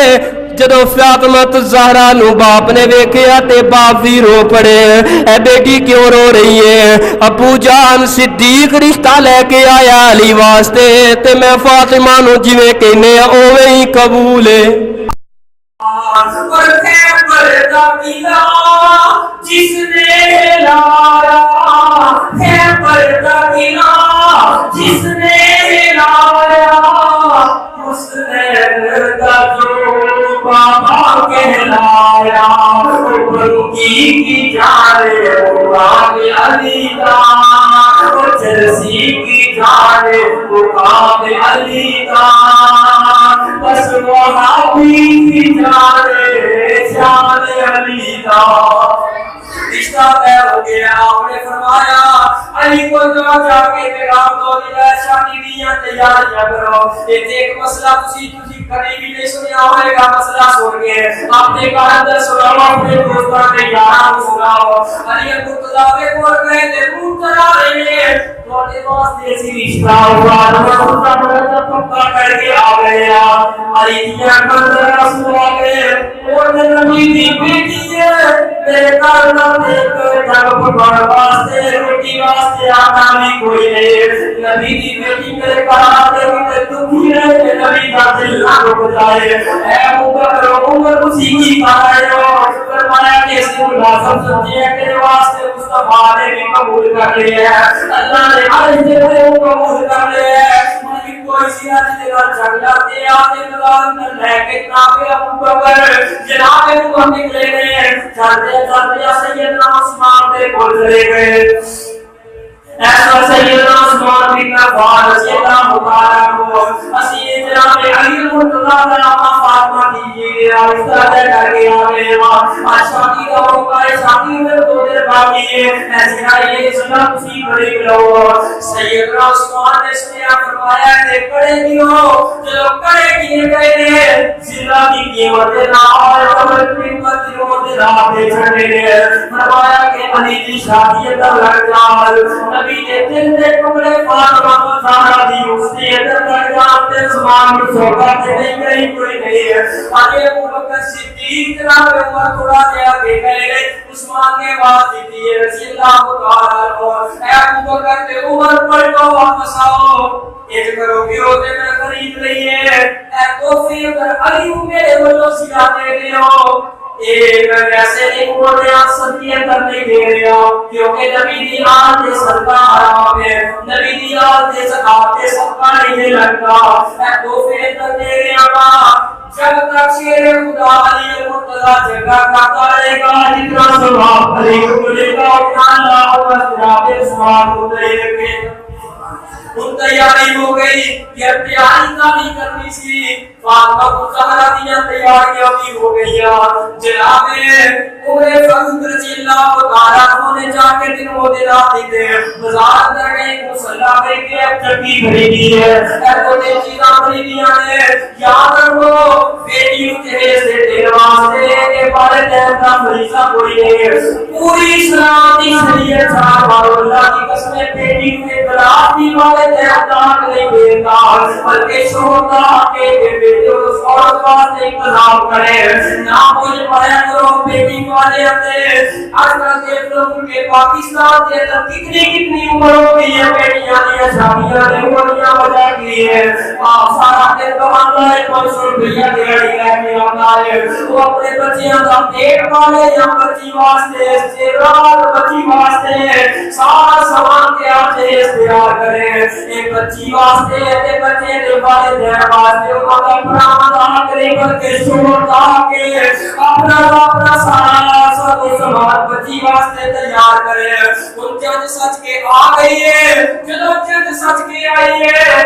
S1: جدو فاطمہ الزہرا نو باپ نے ویکھیا تے باپ بھی رو پڑے، اے بیٹی کیوں رو رہی ہے؟ ابو جان صدیق رشتہ لے کے آیا علی واسطے تے میں فاطمہ نو جویں کہنے اوویں ہی قبول ہے۔
S2: جس نے لایا ہے پردہ گرا، جس نے لایا اس نے جو بابا کہلایا، بنکی کی جانے مقام علی کا، جرسی کی جانے مقام علی کا، بس وہابی کی جانے شان علی کا۔ رشتہ طے ہو گیا، آپ نے فرمایا علی کو جا کے پیغام دو شادی دیاں تیاریاں کرو۔ ایک مسئلہ تسی کبھی بھی نہیں سنیا ہوئے گا، مسئلہ سن کے اپنے کاندر سناؤ، اپنے دوستوں نے یاروں سناؤ۔ علی مرتضیٰ کے کول گئے تے مرتضیٰ رہے تھوڑے واسطے سی رشتہ ہوا، مرتضیٰ پکا کر کے آ گئے۔ علی دیاں کاندر رسول آ گئے، اور نبی دی بیٹی ہے، میرے کاندر دیکھ جگ پکڑ واسطے روٹی واسطے آنا بھی کوئی نہیں۔ نبی دی بیٹی میرے کاندر دیکھ دکھی رہے، نبی کا دل نہ رک جائے۔ اے ابوبکر عمر اسی کی کہا ہو، فرمایا کہ اس کو لازم سمجھے کہ واسطے مصطفیٰ نے بھی قبول کر لیا ہے، اللہ نے عرض سے قبول کر لیا ہے۔ کوئی سینا جنہاں جھگڑا تے آتے مدان کر لے کے جناب ابوبکر جناب محمد نکلے گئے، چلتے چلتے سیدنا عثمان دے کول چلے گئے۔ ایسا سیدنا عثمان بن عفان رضی اللہ مبارک ہو، اسی جناب علی مرتضیٰ کا نام فاطمہ دیجیے رشتہ طے کر کے آ گئے۔ آج شادی کا موقع ہے، شادی میں 2 دن باقی ہے، ایسے آئیے اسلام اسی بڑے لو۔ سیدنا عثمان نے سنیا، فرمایا کہ کڑے کیوں؟ جو کڑے کیے گئے زندہ کی قیمت نہ آئے اور قیمت کی راہ پہ چھڑے گئے۔ فرمایا کہ علی کی شادی کا لگ جال، نبی نے دل دے ٹکڑے فاطمہ کو زہرا دی، اس نے ادھر لگ جاتے زمان میں سوگا کہ نہیں کہیں کوئی نہیں ہے۔ آگے ابوبکر صدیق جناب عمر تھوڑا دے آگے گئے، عثمان نے آواز دی ہے رضی اللہ تعالیٰ عنہ، اے ابوبکر تے عمر پلٹو واپس آؤ، ایک کرو گے ہوتے میں خرید لئیے، اے توفی اگر علی میرے وجہ سیا دے دیو، ایک ایسے ایک موڑے آن صدیہ کر نہیں دے رہا، کیونکہ نبی دی آن دے صدقہ حرام ہے، نبی دی آن دے زکاة دے صدقہ نہیں دے لگا، اے توفی اگر دے رہا، جب تک شیر خدا علی مرتضیٰ جگہ کرتا رہے گا، جتنا سواب علی کو ملے گا، اتنا اللہ و اسراب اسمان کو دے رکھے۔ ان تیاری ہو گئی، یہ تیاری نہیں کرنی سی، فاطمہ کو زہرا دیا تیاریاں بھی ہو گئی۔ جناب عمر فاروق رضی اللہ تعالیٰ عنہ نے جا کے دن وہ دن آتی تھے، بازار اندر گئے، مسلح میں کے اب چکی خریدی ہے، ایسے دے چیزاں خریدیاں نے، یاد رکھو بیٹی اتنے سے دیر واسطے کے بارے تیرتا مریضہ کوئی نہیں، پوری اسلامی شریعت چار بارو اللہ کی قسم بیٹی کے طلاق دی والے تیرتا نہیں دیتا، بلکہ شہدہ کے بیٹے اس عورت واسطے انتظام کرے، نہ مجھے پایا کرو بیٹی والے اندر۔ آج کل دیکھ لو کہ پاکستان کے اندر کتنی عمر ہو گئی ہے، بیٹیاں دیا شادیاں نے عمریاں بجا کی ہے، آپ سارا دن کمانا ہے، 500 روپیہ دیڑی لے کے آتا ہے، وہ اپنے بچیاں کا پیٹ پالے یا بچی واسطے استعراض بچی واسطے سارا سامان کے آتے استعار کرے، ایک بچی واسطے ایک بچے دے والے دیر واسطے وہ اپنا مدار کرے بلکہ شور تاکہ اپنا سارا سب سامان بچی واسطے تیار کرے۔ ان جج سچ کے آ گئی ہے، جدو جج سچ کے آئی ہے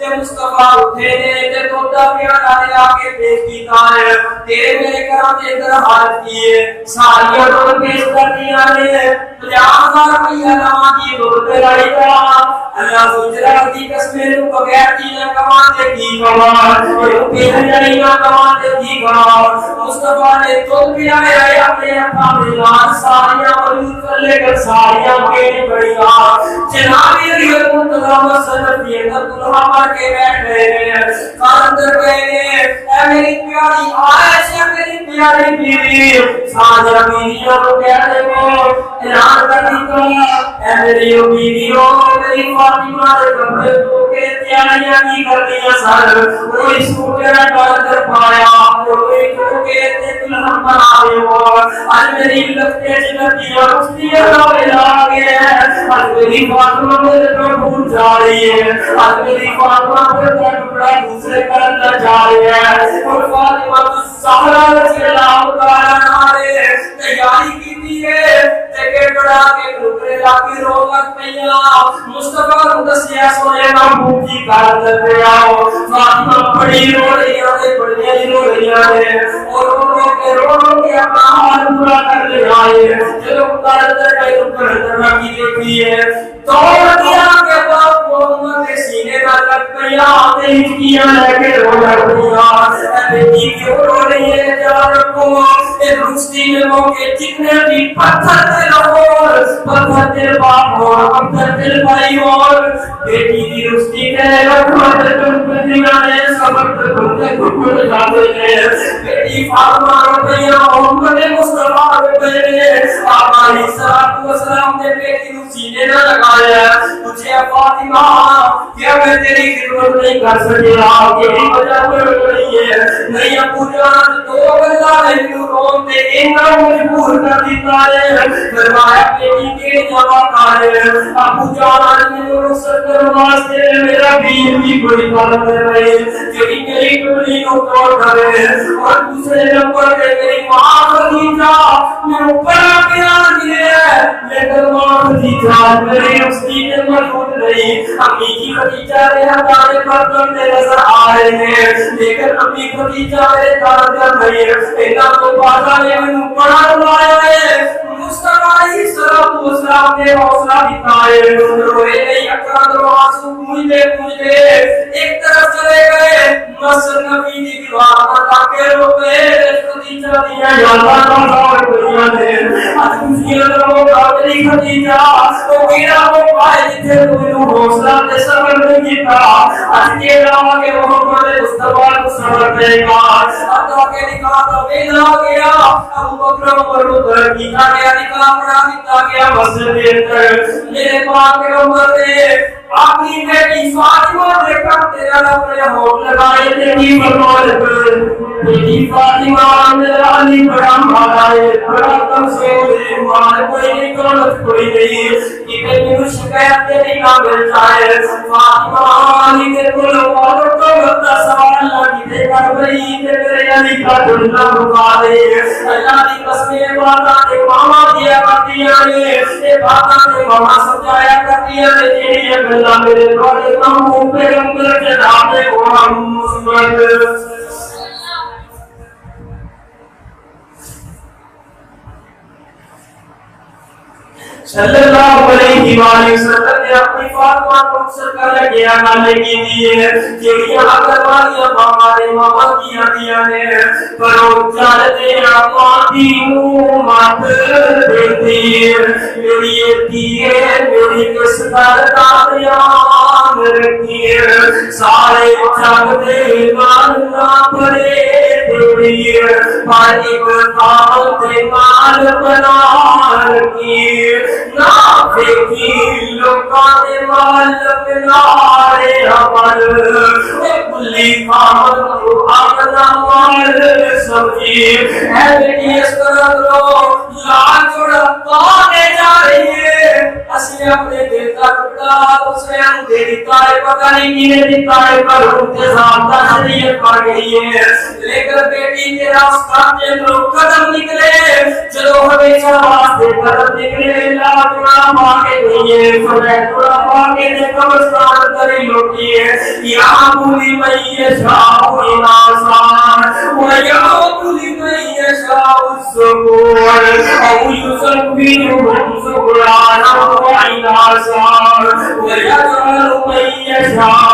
S2: تے مصطفیٰ اٹھے نے تے توتا پیارا نے آکے پیش کیتا ہے تیرے میرے کرام دے اندر حالت کیے ساریاں تو پیش کر دیا نے 50,000 روپیہ لما کی دور پہ لائی دا اللہ سوچرہ دی قسمیں رو بغیر دینا کمان دے کی کمان پیش جائینا کمان دے کی کمان مصطفیٰ نے تول بھی آئے آئے اپنے اپنے لان ساریاں ملوز کر لے کر ساریاں پینے پڑی جنابی ریت منتظام صدر دیئے تر دلہا مار کے بیٹھ گئے ہیں خاندر گئے ہیں اے میری پیاری آئیش اے میری پیاری بیوی سانجہ بیویوں کو کہنے کو اعلان کر دیتا اے میری بیویوں میری فاطمہ دے کپڑے تو کے تیاریاں کی کر دیا سر کوئی سوٹر کر پایا کوئی تو کے دلہا بنا رہے ہو آج میری لگتے جنتیاں رستی اللہ لاغے آج میری فاطمہ میرے پر بھول جا رہی ہے آج میری فاطمہ پر ٹکڑا دوسرے پر نہ جا رہی ہے اور فاطمہ تو سہرہ رضی اللہ تعالیٰ نارے تیاری کی دی ہے تیکے بڑا کے ٹکڑے لاکی روغت پہیا مصطفیٰ مدسیہ سونے محبوب کی کارتر پہ آؤ فاطمہ بڑی رو رہی ہے بڑی رو رہی ہے اور کے اپنا حال پورا کر لے آئے چلو کارتر کا ٹکڑا کی دیکھی ہے توڑ دیا کے بعد محمد کے سینے کا لگ پیا آتے ہچکیاں لے کے رو رہا اے بیٹی کیوں رو رہی ہے جان کو اے رستی میں موقع جتنے بھی پتھر دے لہور پتھر دل باپ ہو پتھر دل بھائی اور بیٹی کی رستی کے رکھوٹ تم پتیاں نے سبق تھے گھٹ جاتے ہیں بیٹی فاطمہ رو پیا محمد مصطفیٰ رو پہلے آقا علیہ السلام نے بیٹی رو سینے نہ لگایا مجھے فاطمہ کیا میں تیری خدمت نہیں کر سکے تیری وجہ پر رہی ہے نہیں ابو جان دو گلا نہیں روم تے اینا مجبور کر دیتا ہے فرمایا بیٹی کے جواب آئے ابو جان آج میں رخصت کرواز دے میرا بیر بھی بڑی بات کر رہے تیری میری کبلی کو توڑ کرے اور دوسرے نمبر پہ میری ماں خدیجہ میں بڑا پیار دیا لیکن ماں خدیجہ میری رستی میں موجود نہیں امی کی خدیجہ نے ہمارے برتن میں نظر آئے ہیں لیکن امی خدیجہ میرے کارگر نہیں اینا تو بازا نے میں بڑا روایا ہے مصطفیٰ السلام نے حوصلہ دکھائے روئے نہیں اکرام دروازو مجھے ایک طرف چلے گئے مصر نبی دی دیوار پر تاکہ روپے خدیجہ دیا یا اللہ کا دنیا نے آج مجھے لوگوں کا میری خدیجہ تو گیرہ وہ پائے جتھے تو حوصلہ نے صبر نہیں کیتا آج کے علاوہ کے محمد مصطفیٰ کو صبر دے گا اللہ کے نکاح تو بیدا گیا ابو بکر عمر کو ترکیتا گیا نکاح پڑھا دیتا گیا مسجد اندر میرے پاک عمر نے اپنی بیٹی فاطمہ دے کر تیرا اپنے ہونٹ لگائے تیری فرمان پر بیٹی فاطمہ میرا علی بڑا مالائے بڑا کم سے ہوئے مال کوئی نہیں کونت کوئی نہیں کہ میرے شکایت تیری نہ مل جائے فاطمہ علی کے کل اور تو بتا سوال لگی دے کر بھئی میرے علی کا دنیا رکا دے اللہ دی قسمیں باتا نے ماما دیا کرتیاں نے اے باتا نے ماما سمجھایا کرتیاں نے جیڑی اللہ میرے بڑے محبوب پیغمبر جناب محمد صلی اللہ علیہ وآلہ وسلم نے اپنی فاطمہ کو اکثر کر لگیا نالے کی دیئے جیڑیاں اگر والیاں ہمارے ماما کیا دیا نے پر وہ چاہتے اپنی امت دیتی میری دیئے میری قسمت دادیان رکھیے سارے جگ دے ماننا پڑے دیئے پانی بتاؤ دے مال بنا رکھیے نافے کی لوکانے والب نارے عمل کلی خامل کو اپنا مال سمجھی اے بیٹی اس طرح کرو لال جوڑا پانے جا رہی ہے اسی اپنے دل کا ٹکڑا اسے ہم دے دیتا ہے پتہ نہیں کینے دیتا ہے پر انتظام کا شریعت پا گئی ہے لیکن بیٹی تیرا اس کام میں لوگ قدم نکلے چلو बेचा वास्ते बदल निकले लाडवा मांगे ये फले थोड़ा मांगे ने कब्रस्तान करी लोटी है या बुली मैया शाह नासान वो या बुली मैया शाह सुकून औ युसब्बिहु सुब्हाना व इनासान वो या मैया शाह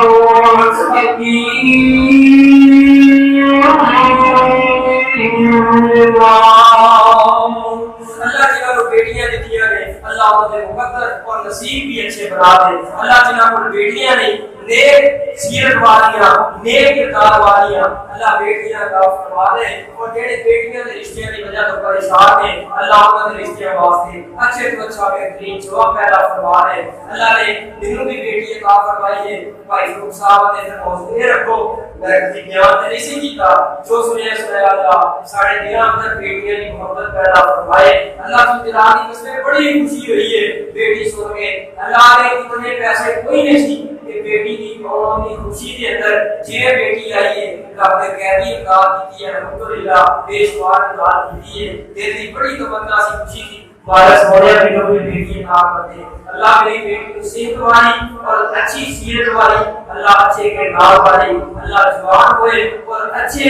S2: अल्लाह जिन्हां को बेटियां दित्तियां ने अल्लाह उन्हें मुकद्दर और नसीब भी अच्छे बना दे। अल्लाह जिन्हां को बेटियां ने नेक सीरत वालियां नेक किरदार वालियां अल्लाह बेटियां का फरमा दे और जेड़े बेटियां दे रिश्ते दी वजह तो परेशान ने अल्लाह उन्हां दे रिश्ते वास्ते अच्छे तो अच्छा बेहतरीन जवाब पैदा फरमा दे। अल्लाह ने दिनों भी बेटी अता फरमाई है भाई फरूक साहब ने हौसले रखो मैं कभी बयान तो नहीं सी कीता जो सुने सुनाया अल्लाह साढ़े दिलों अंदर बेटियां की मोहब्बत पैदा फरमाए। अल्लाह की दिला की कसम बड़ी खुशी हुई है बेटी सुन के अल्लाह ने इतने पैसे कोई नहीं सी कि बेटी की कौम की खुशी के अंदर जे बेटी आई है रब ने कैदी अता की है अल्हम्दुलिल्लाह बेशुमार अता की है तेरी बड़ी तमन्ना सी खुशी थी वारस होने भी लोग बेटी अता करते अल्लाह मेरी बेटी को सेहत वाली और अच्छी सीरत वाली अल्लाह अच्छे किरदार वाली अल्लाह जवान होए और अच्छे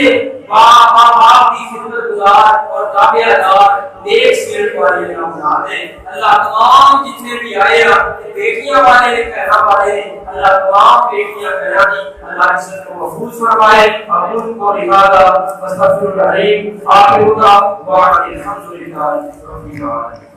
S2: बाप की खिदमत गुजार और ताबेदार नेक सीरत वाली अल्लाह बना दे। अल्लाह तमाम जितने भी आए हैं बेटियां वाले ने कहना वाले ने अल्लाह तमाम बेटियां कहना दी अल्लाह इज्जत को महफूज फरमाए अमूल को लिहाजा वस्तगफिरुल अलीम आखिर होगा व अल्हम्दुलिल्लाह रब्बिल आलमीन।